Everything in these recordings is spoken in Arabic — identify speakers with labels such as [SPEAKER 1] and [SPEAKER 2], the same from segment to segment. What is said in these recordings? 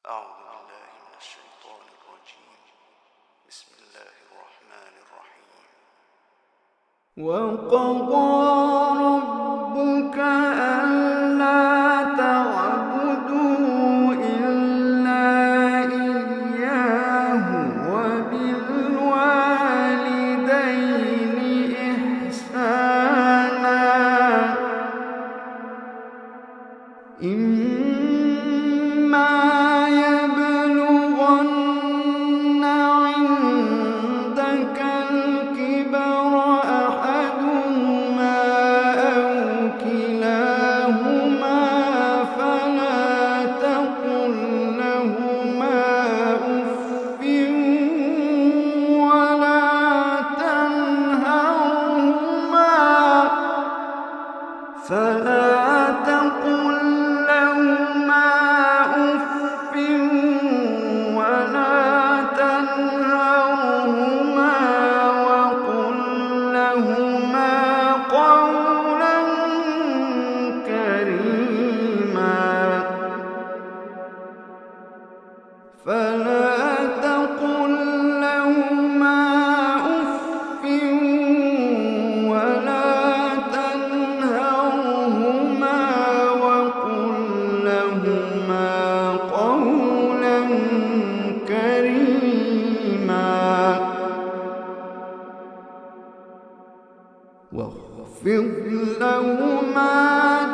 [SPEAKER 1] أعوذ بالله من الشيطان الرجيم. بسم الله الرحمن الرحيم.
[SPEAKER 2] وقضى ربك ألا تعبدوا إلا إياه وبالوالدين إحسانا إما يبلغن عندك الكبر أحدهما أو كلاهما فلا تقل لهما أف ولا تنهرهما وقل لهما قولا كريما فلا تقل لهما أف ولا تنهرهما وقل لهما قولا كريما واخفض لهما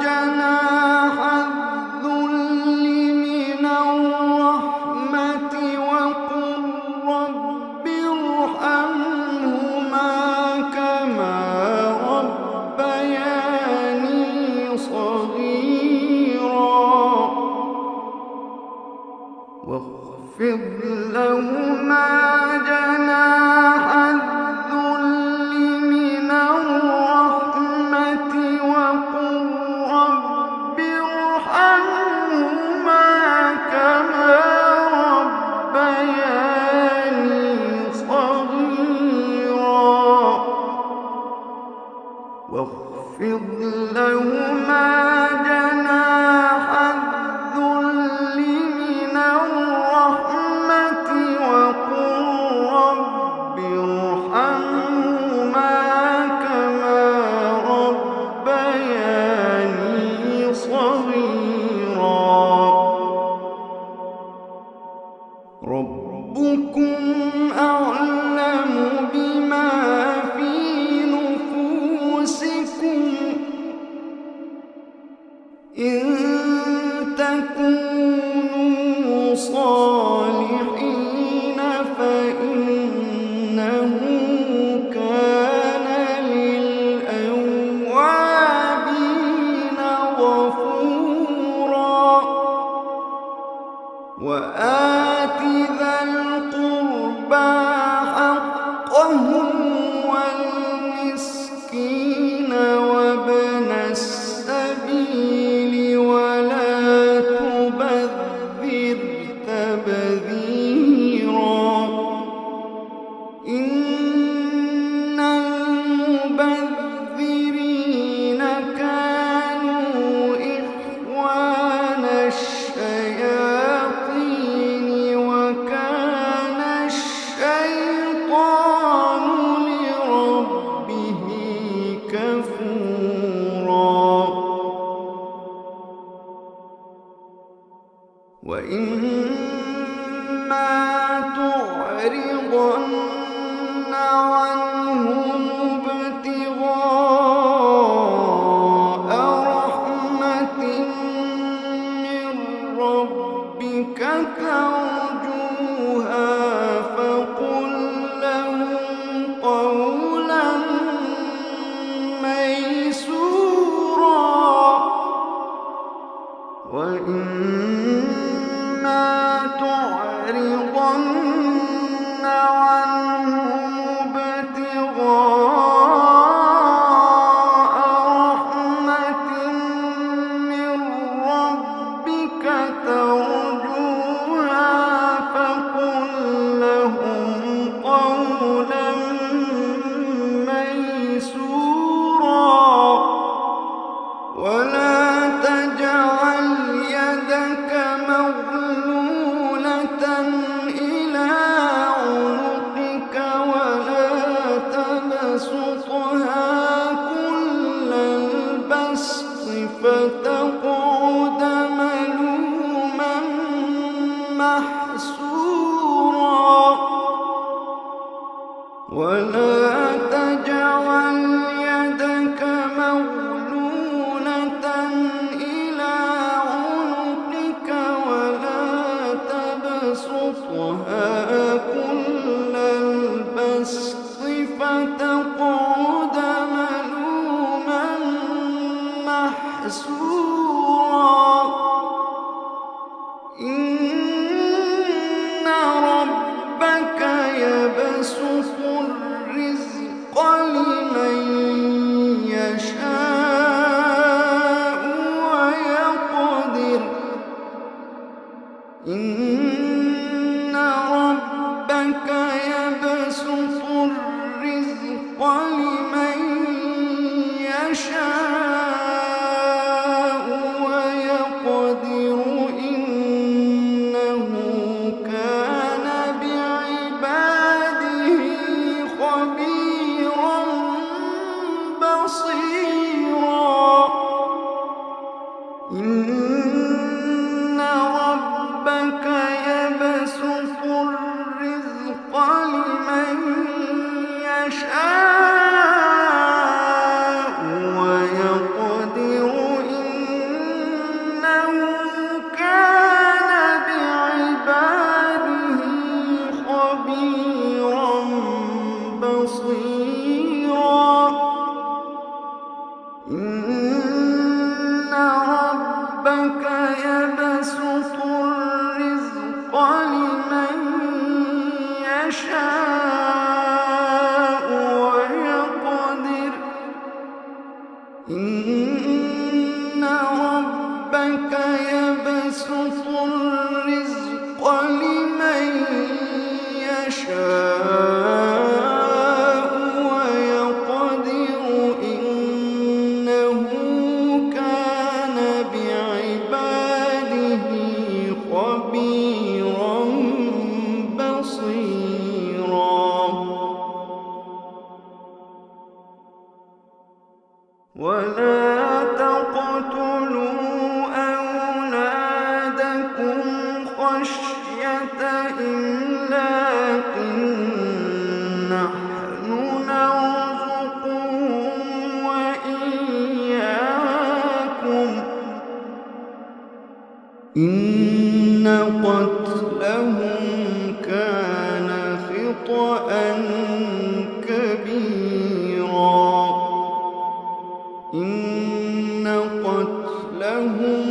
[SPEAKER 2] جناح الذل من الرحمة وقل رب ارحمهما كما ربياني صغيرا واخفض لهما جناح الذل من الرحمة وقل رب ارحمهما كما ربياني صغيرا واخفض لهما جناح الذل من الرحمة وقل رب ارحمهما كما ربياني صغيرا ربكم أعلم بما في نفوسكم إن تكونوا صالحين فإنه كان للأوابين غفورا وآت ذا القربى حقه والمسكين وابن السبيل ولا تبذر تبذيرا إن المبذرين كانوا إخوان الشياطين وكان الشيطان لربه كفورا وإما تعرضن عنهم ابتغاء رحمة من ربك ترجوها فقل لهم قولا ميسورا وإما تعرضن عنهم ابتغاء رحمة من ربك ترجوها فقل لهم قولا ميسورا ولا تجعل يدك مغلولة إن ربك يبسط الرزق لمن يشاء ويقدر إنه كان بعباده خبيرا بصيرا إن ربك يبسط الرزق لمن يشاء ويقدر إنه كان بعباده خبيرا بصيرا إن ربك يبسط الرزق لمن يشاء ويقدر إن ربك يبسط الرزق لمن يشاء ويقدر إنه كان بعباده خبيرا بصيرا ولا تقتلوا أولادكم خشية إملاق نحن نرزقهم وإياكم إن قتلهم كان خطأ كبيرا إن قتلهم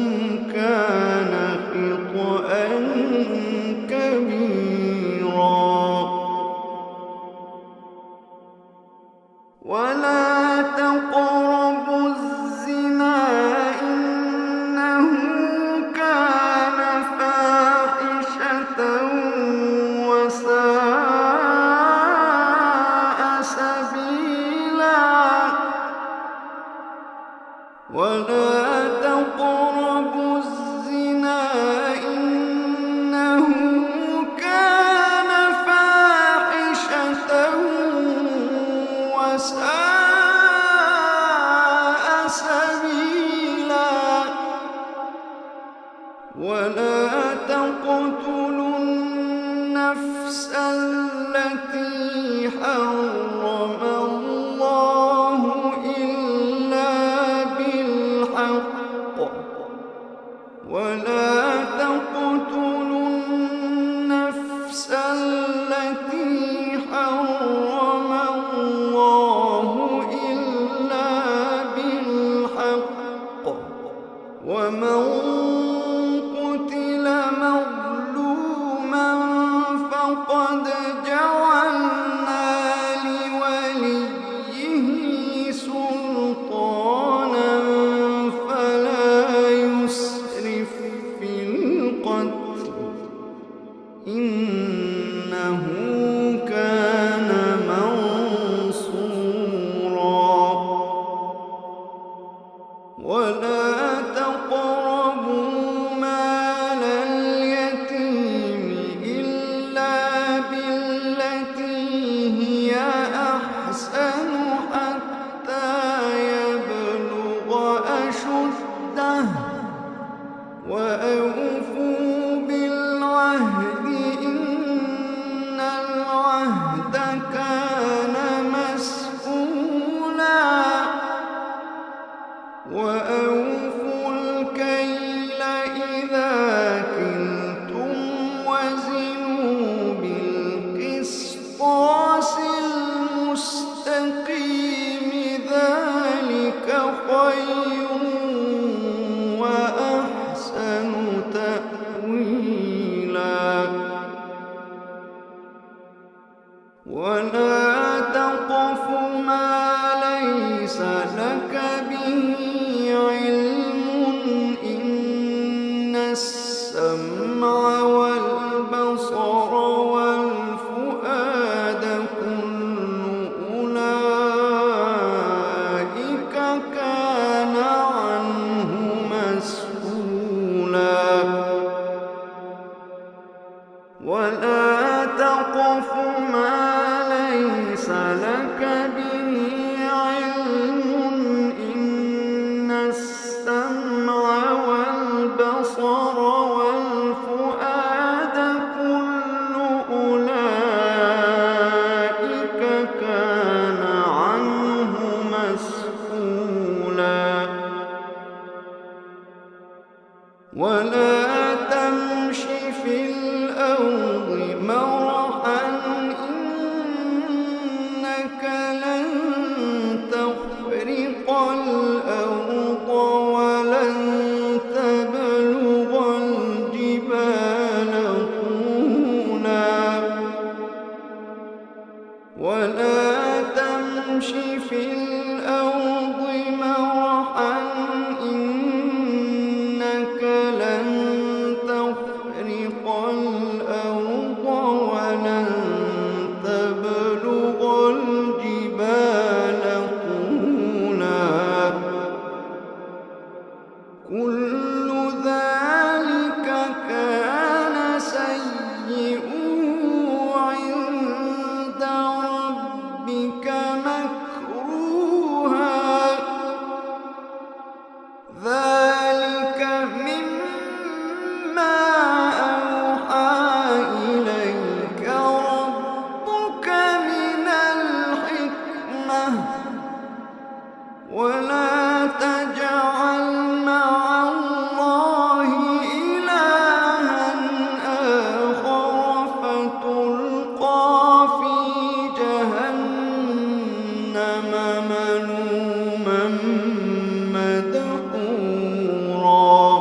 [SPEAKER 2] كان خطأ كبيرا ولا تقربوا الزنا إنه كان فاحشة وساء سبيلا ولا تقربوا الزنا إنه كان فاحشة وساء سبيلا ولا تقتلوا النفس التي حرم الله إلا بالحق ولا تقتلوا النفس التي حرم الله إلا بالحق ومن قتل مظلوما فقد جعلنا لوليه سلطانا فلا يسرف في القتل إنه كان منصورا ولا تقربوا مال اليتيم إلا بالتي هي أحسن حتى يبلغ أشده وأوفوا بالعهد إن العهد كان مسؤولا وأوفوا الكيل إذا كلتم وزنوا بالقسطاس المستقيم ذلك خير وأحسن تأويلا ولا تقف ما ليس لك به علم إن السمع والبصر والفؤاد كل أولئك كان عنه مسؤولا ولا تقف ما ليس لك به علم إن السمع والبصر والفؤاد كل أولئك كان عنه مسؤولا ولا تمش في الأرض مرحا إنك لن تخرق الأرض ولن تبلغ الجبال طولا ولا تمش في الأرض مرحا إنك لن تخرق الأرض ولن تبلغ الجبال طولا كل ذلك كان سيئه عند ربك مكروها ذلك مما أوحى إليك ربك من الحكمة ولا تجعل مع الله إلها آخر فتلقى في جهنم ملوما مدحورا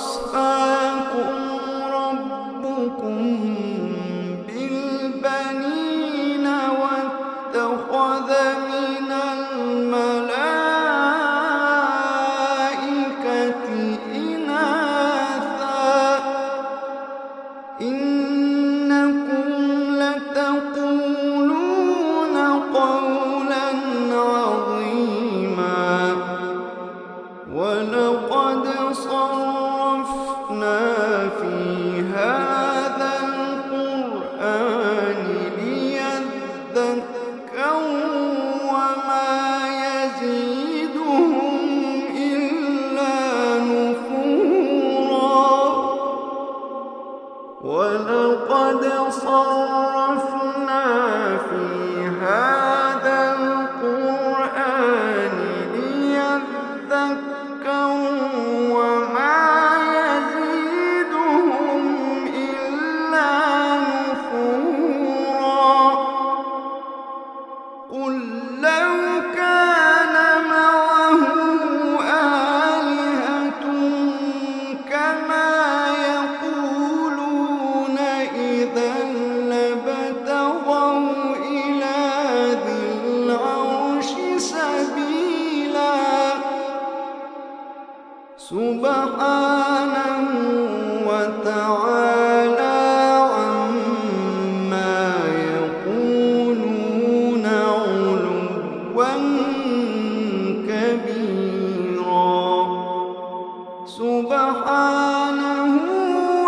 [SPEAKER 2] أفأصفاكم ربكم بالبنين واتخذ من الملائكة إناثا إنكم لتقولون قولا عظيما ولقد صرفنا في هذا القرآن ليذكروا وما يزيدهم إلا نفورا ولقد صرفنا في هذا القرآن ليذكروا وما يزيدهم إلا نفورا قل لو كان معه آلهة كما يقولون إذا لابتغوا إلى ذي العرش سبيلا سبحانه وتعالى عما يقولون علوا كبيرا سبحانه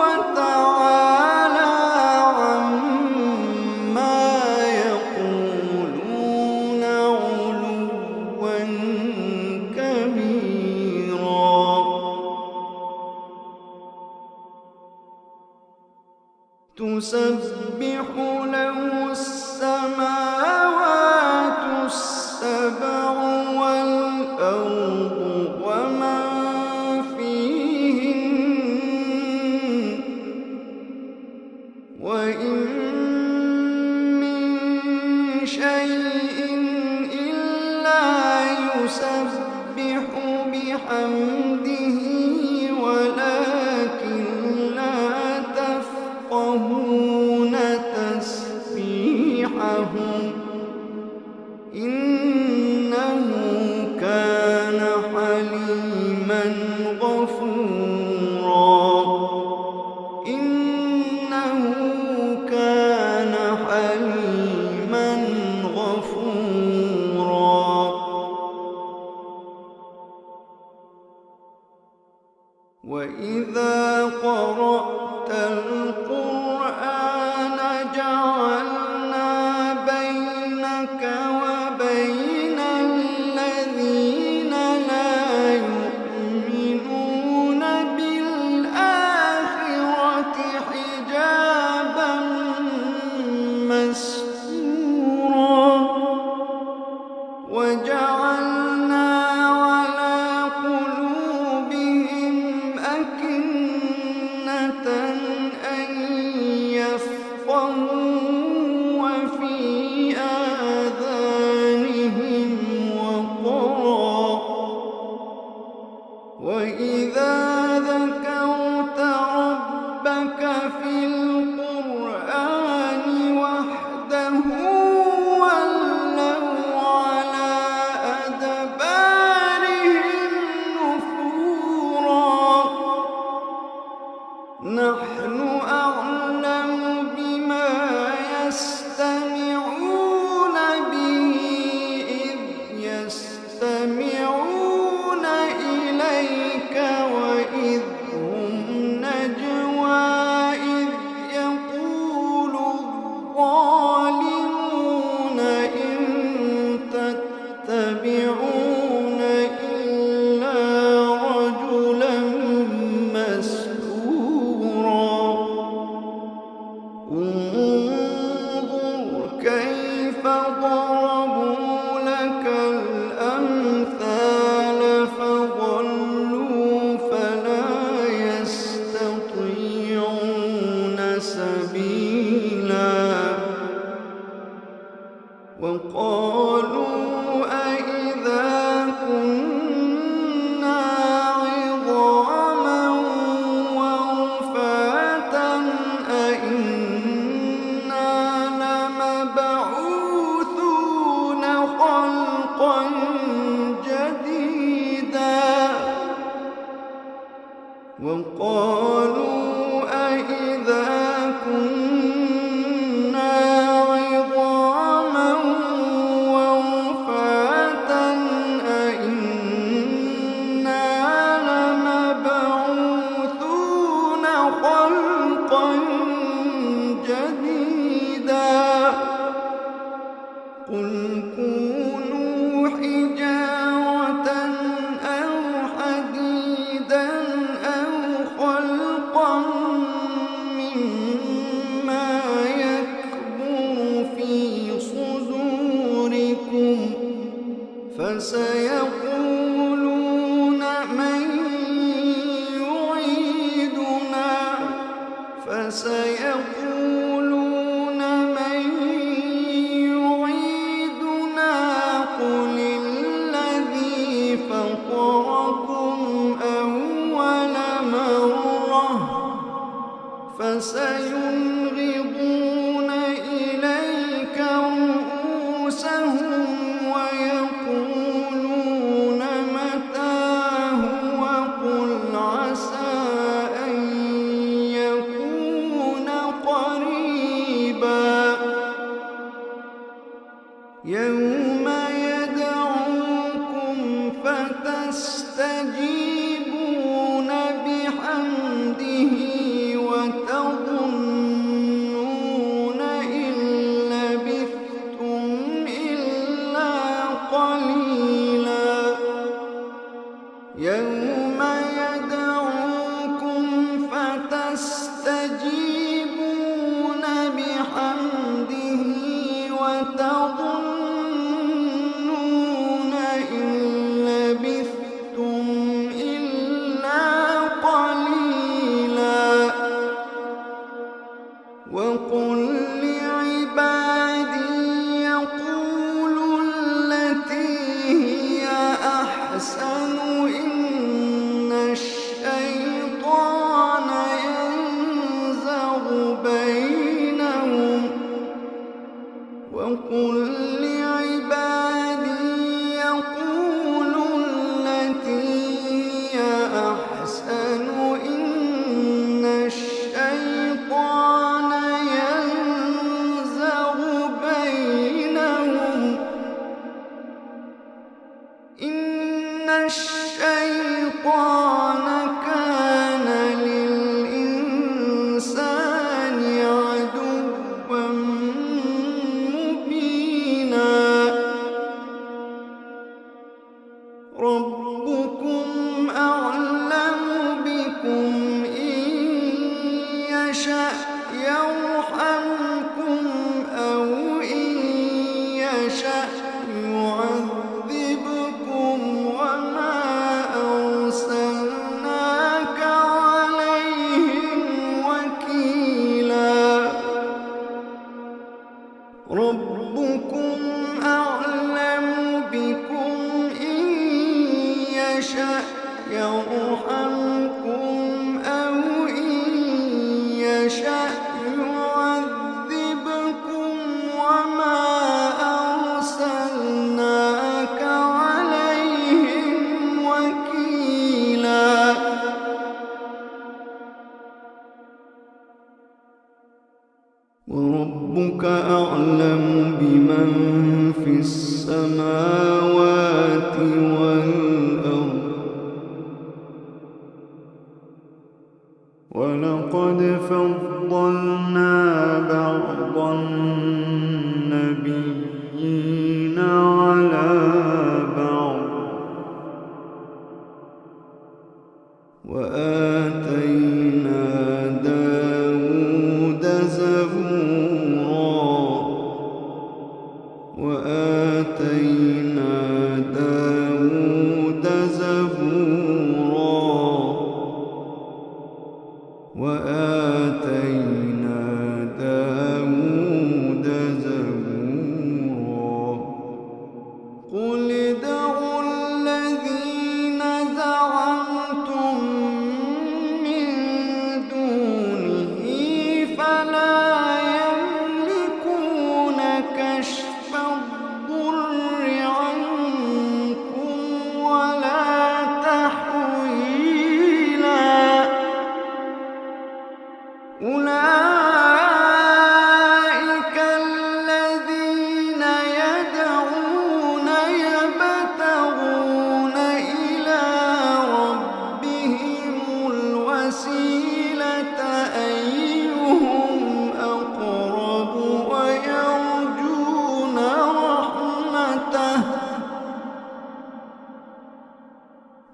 [SPEAKER 2] وتعالى عما يقولون علوا كبيرا تسبح له السماوات السبع والأرض ومن فيهن وإن من شيء إلا يسبح بحمده ولكن لا تفقهون تسبيحهم إنه كان حليما حليما غفورا إنه كان حليما غفورا وإذا قرأت القرآن جعلنا بينك وبين الذين لا يؤمنون بالآخرة حجابا مستورا وجعلنا على قلوبهم أكنة أن يفقهوا وفي آذانهم وقرا وإذا ذكرت ربك في القرآن وحده ولوا على أدبارهم نفورا نحن أعلم بما يستمعون به إذ يستمعون إليك وإذ هم نجوى إذ يقول الظالمون إن تتبعون إلا رجلا مسحورا انظر كيف ضربوا لك الأمثال فضلوا فلا يستطيعون سبيلا وقالوا أإذا كنا عظاما ورفاتا أإنا لمبعوثون خلقا جديدا وقالوا أإذا كنا عظاما ورفاتا أإنا لمبعوثون خلقا جديدا قل كونوا حجارة أو حديدا أو خلقا مما يكبر في صدوركم فسيقولون من يعيدنا قل الذي فطركم أول مرة فسينغضون إليك رؤوسهم ويقولون متاه وقل عسى أن يكون قريبا يوم يدعوكم فتستجيبون بحمده وتظنون إن لبثتم إلا قليلا يوم يدعوكم فتستجيبون بحمده وتظنون إن لبثتم إلا قليلا وقل لعبادي يقولوا التي هي أحسن إن الشيطان كان للإنسان عدوا مبينا ربكم أعلم بكم إن يشأ يرحمكم أو إن يشأ يعذبكم وما أرسلناك عليهم وكيلا ربكم أعلم بكم إن يشأ يرحمكم أو إن يشأ يعذبكم وما أرسلناك عليهم وكيلا وربك أعلم بمن في السماوات والأرض ولقد فضلنا بعض النبيين على بعض وآتينا داود زبورا وآتينا داود زبورا وآتينا داود زبورا قل ادعوا الذين زعمتم من دونه فلا يملكون كشف الضر عنكم ولا تحويلا أولئك الذين يدعون يبتغون إلى ربهم الوسيلة أيهم أقرب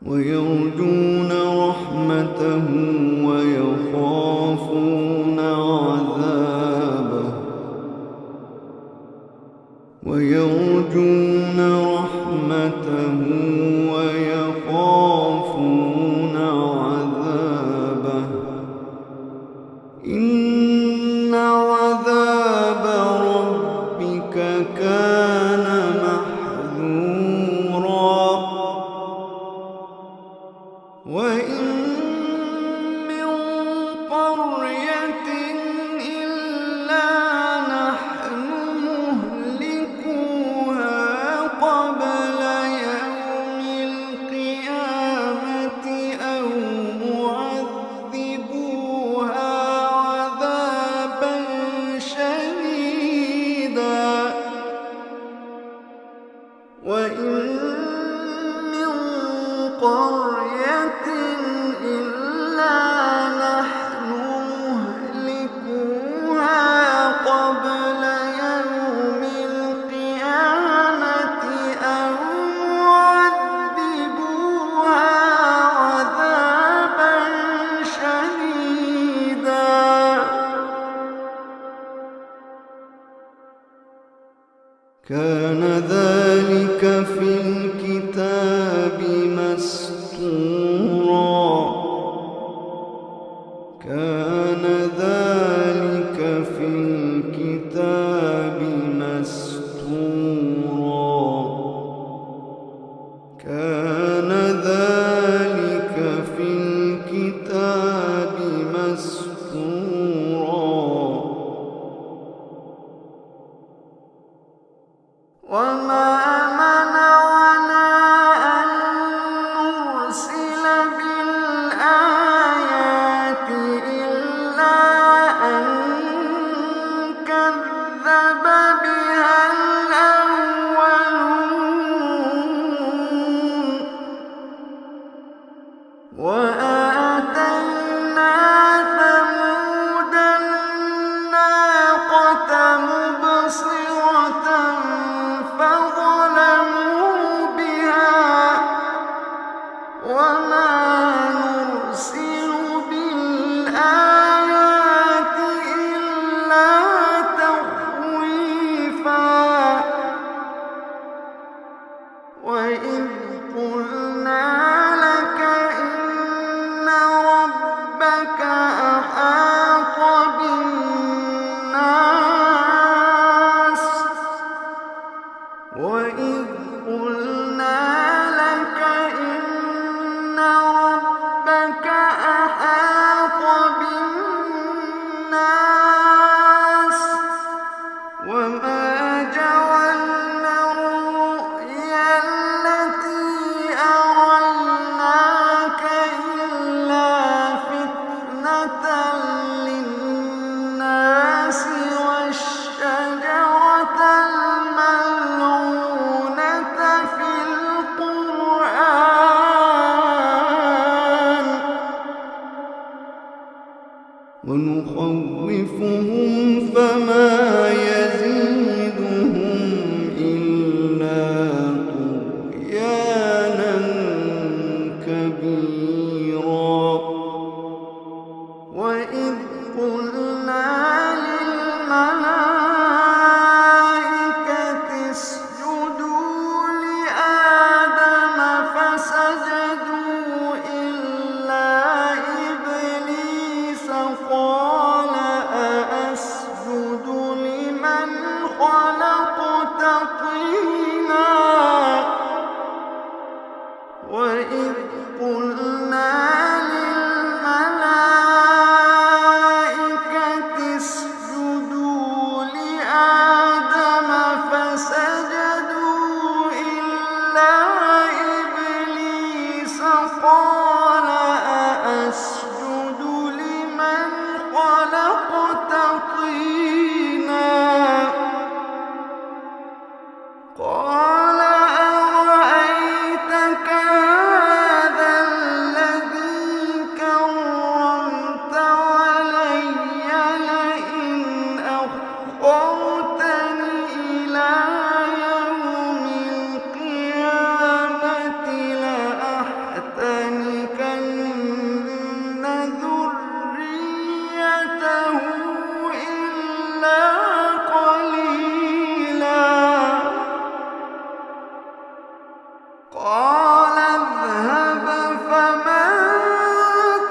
[SPEAKER 2] ويرجون رحمته ويخافون عذابه ويرجون رحمته ويخافون عذابه إن عذاب ربك كان محذورا وإن من قرية إلا نحن مهلكوها قبل يوم القيامة أو معذبوها عذابا شديدا وإن من قرية إلا نحن مهلكوها قبل يوم القيامة أو معذبوها عذابا شديدا كان ذلك في الكتاب مسطورا كان ذلك في الكتاب مسطورا كان ذلك في الكتاب مسطورا وما منعنا أن نرسل وآتينا ثمود الناقة مبصرة فظلموا بها وما نرسل بالآيات إلا تخويفا وإذ قلنا لك إن ربك أحاط بالناس وإذ قلنا لك إن ربك أحاط بالناس وما جعلنا الرؤيا التي أريناك إلا فتنة للناس والشجرة الملعونة في القرآن ونخوفهم فما يزيدهم إلا طغيانا كبيرا وإذ قلنا للملائكة اسجدوا لآدم فسجدوا إلا إبليس قال أأسجد لمن خلقت طينا وإذ قلنا للملائكة اسجدوا لآدم فسجدوا إلا إبليس قال أأسجد لمن خلقت طينا قال أرأيتك هذا الذي كرمت علي لئن أخرتني إلى يوم القيامة لأحتنكن ذريته إلا قليلا قال اذهب فمن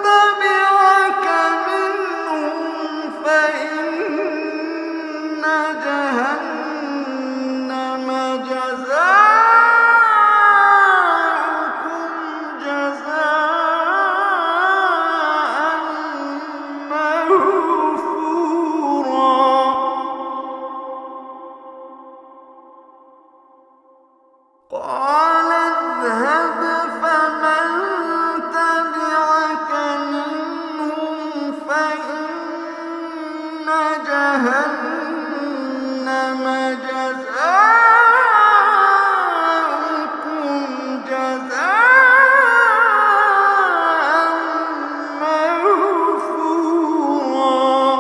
[SPEAKER 2] تبعك منهم فإن جهنم جزاؤكم جزاء موفورا قال اذهب فمن تبعك منهم فإن جهنم جزاؤكم جزاء موفورا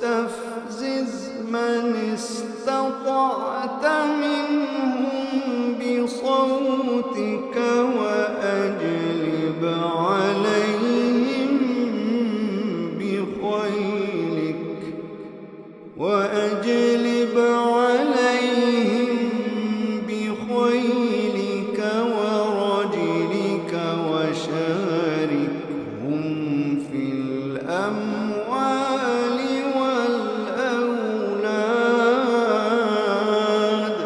[SPEAKER 2] واستفزز من استطعت منهم بصوتك وأجلب عليهم بخيلك ورجلك وشاركهم في الأموال والأولاد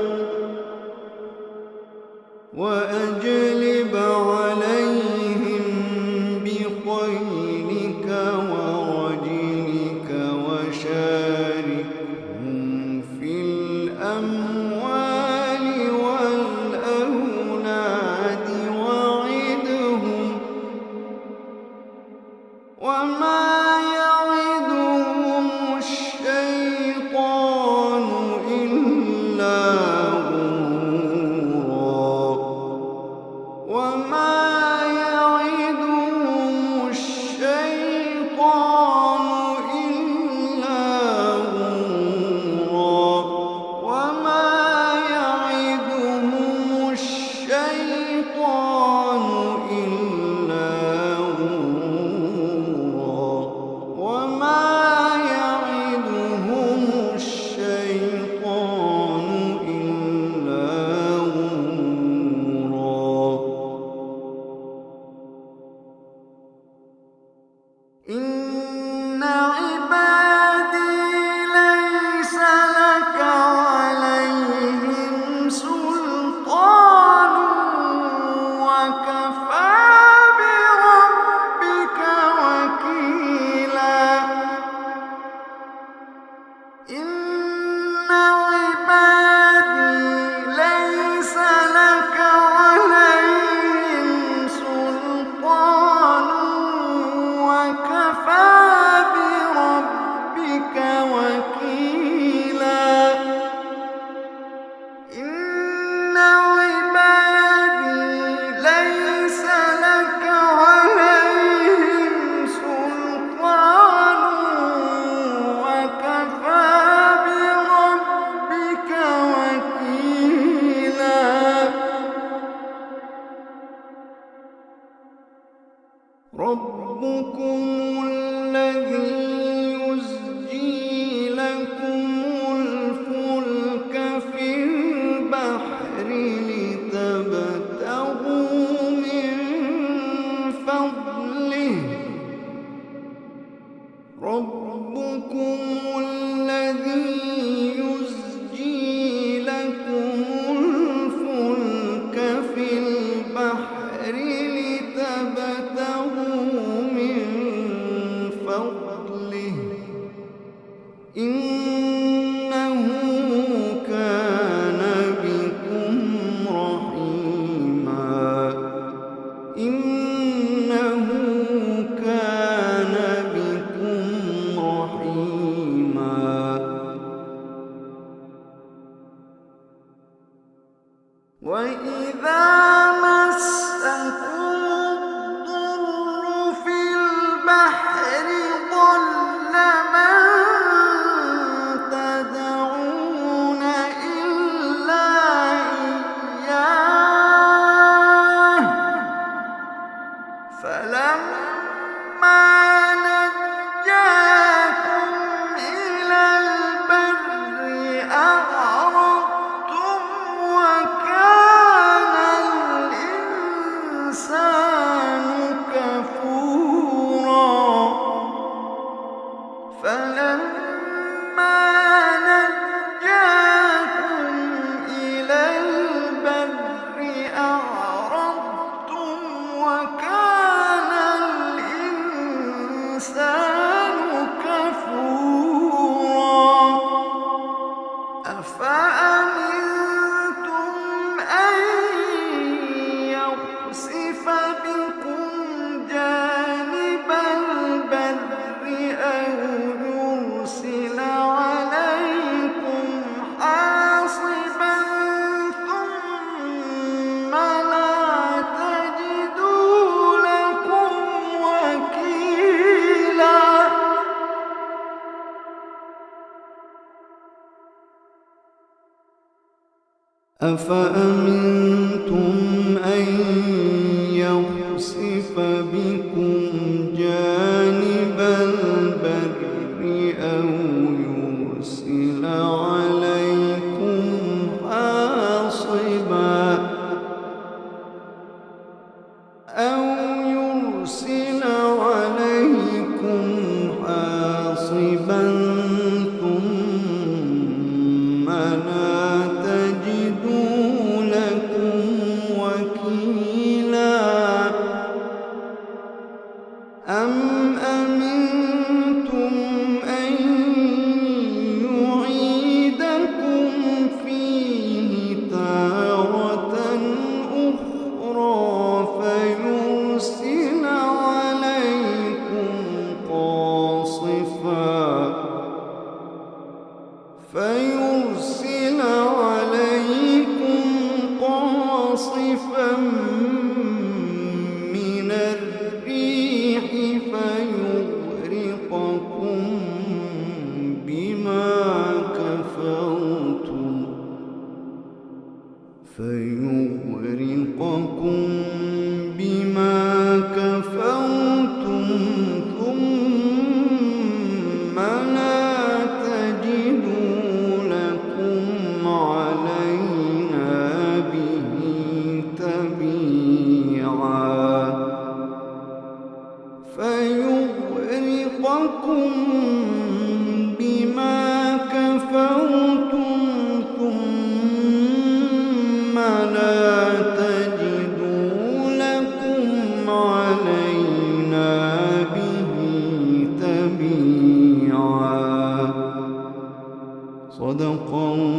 [SPEAKER 2] وأجلب عليهم عبادي ليس لك عليهم سلطان وكفى بربك وكيلا إن عبادي ليس لك عليهم سلطان وكفى بربك وكيلا ربكم الذي يزجي لكم الفلك في البحر لتبتغوا من فضله ربكم الذي يزجي لكم الفلك في البحر لتبتغوا من فضله إنه كان بكم رحيما إنه كان بكم رحيما وإذا مسكم الضر في البحر ضل من تدعون إلا إياه فلما نجاكم إلى البر أعرضتم وكان الإنسان كفورا فلما نجاكم إلى البر أعرضتم وكان الإنسان كفورا أفأمنتم أن يخسف بكم جانب البر أو يرسل عليكم حاصبا ثم لا تجدوا لكم وكيلا أفأمنتم أن يخسف بكم جانب البر أو يرسل عليكم حاصبا ثم لا تجدوا لكم وكيلا أم أمنتم أن يعيدكم فيه تارة أخرى فيرسل عليكم قاصفا من الريح فيغرقكم بما كفرتم ثم لا تجدوا لكم علينا به تبيعا فيغرقكم بما كفرتم ثم لا تجدوا صدق الله